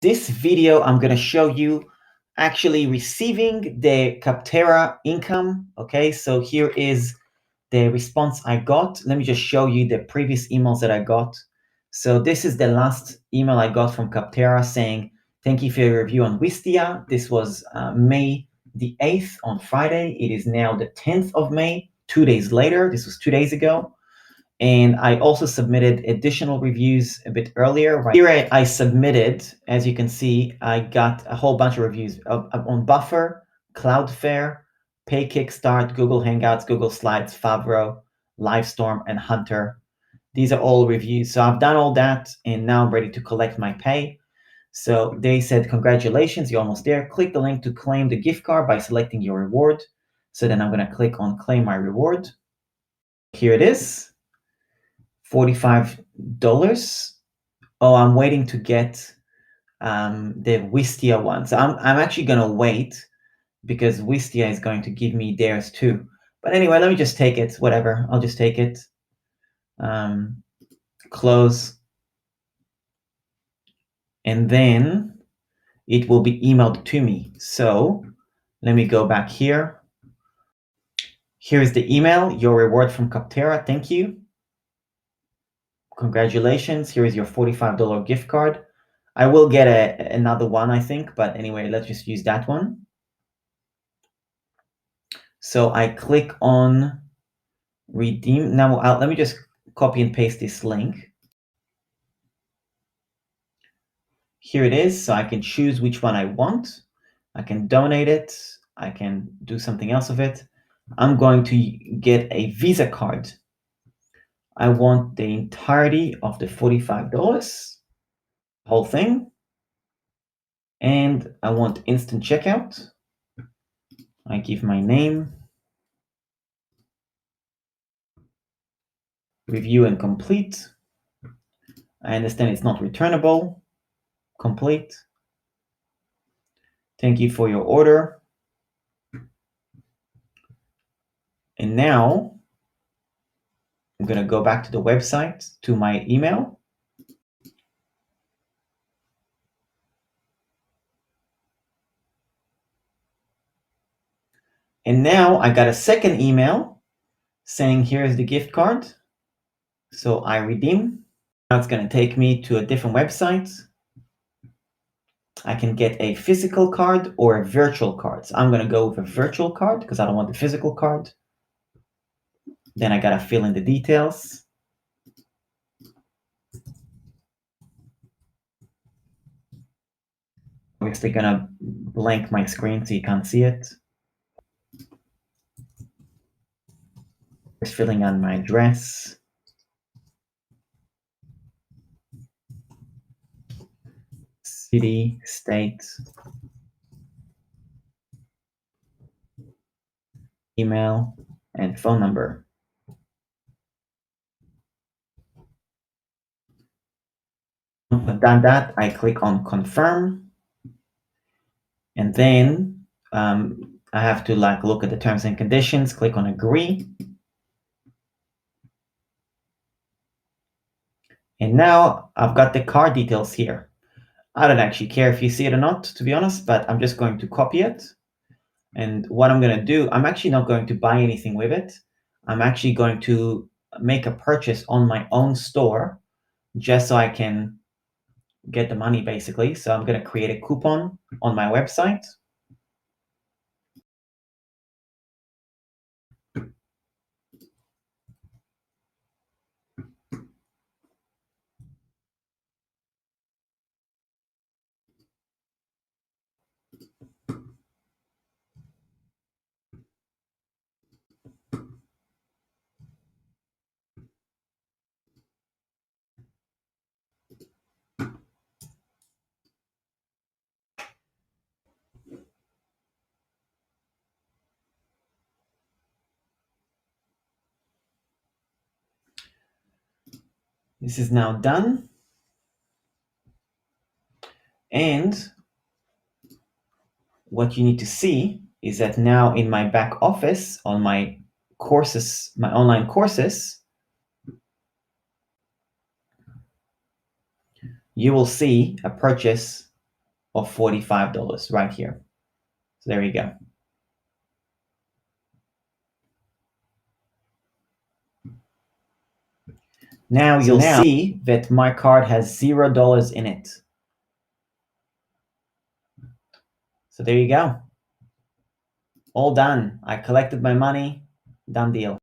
This video, I'm going to show you actually receiving the Capterra income. Okay, so here is the response I got. Let me just show you the previous emails that I got. So this is the last email I got from Capterra saying, thank you for your review on Wistia. This was May the 8th on Friday. It is now the 10th of May, 2 days later. This was 2 days ago. And I also submitted additional reviews a bit earlier. Right here I submitted, as you can see, I got a whole bunch of reviews on Buffer, Cloudflare, Pay Kickstart, Google Hangouts, Google Slides, Favro, Livestorm, and Hunter. These are all reviews. So I've done all that, and now I'm ready to collect my pay. So they said, congratulations, you're almost there. Click the link to claim the gift card by selecting your reward. So then I'm going to click on claim my reward. Here it is. $45. Oh, I'm waiting to get the Wistia one. So I'm actually going to wait because Wistia is going to give me theirs too. But anyway, let me just take it. Whatever. I'll just take it. Close. And then it will be emailed to me. So let me go back here. Here is the email. Your reward from Capterra. Thank you. Congratulations. Here is your $45 gift card. I will get another one, I think, but anyway, let's just use that one. So I click on redeem. Now let me just copy and paste this link. Here it is. So I can choose which one I want. I can donate it. I can do something else with it. I'm going to get a Visa card. I want the entirety of the $45, whole thing. And I want instant checkout. I give my name. Review and complete. I understand it's not returnable. Complete. Thank you for your order. And now I'm going to go back to the website, to my email. And now I got a second email saying, here's the gift card. So I redeem. Now it's going to take me to a different website. I can get a physical card or a virtual card. So I'm going to go with a virtual card because I don't want the physical card. Then I got to fill in the details. Obviously going to blank my screen so you can't see it. Just filling in my address. City, state, email, and phone number. Once I've done that, I click on confirm. And then I have to look at the terms and conditions, click on agree. And now I've got the card details here. I don't actually care if you see it or not, to be honest, but I'm just going to copy it. And what I'm going to do, I'm actually not going to buy anything with it. I'm actually going to make a purchase on my own store just so I can get the money, basically. So I'm going to create a coupon on my website. This is now done. And what you need to see is that now in my back office on my courses, my online courses, you will see a purchase of $45 right here. So there you go. Now you'll see that my card has $0 in it. So there you go. All done. I collected my money. Done deal.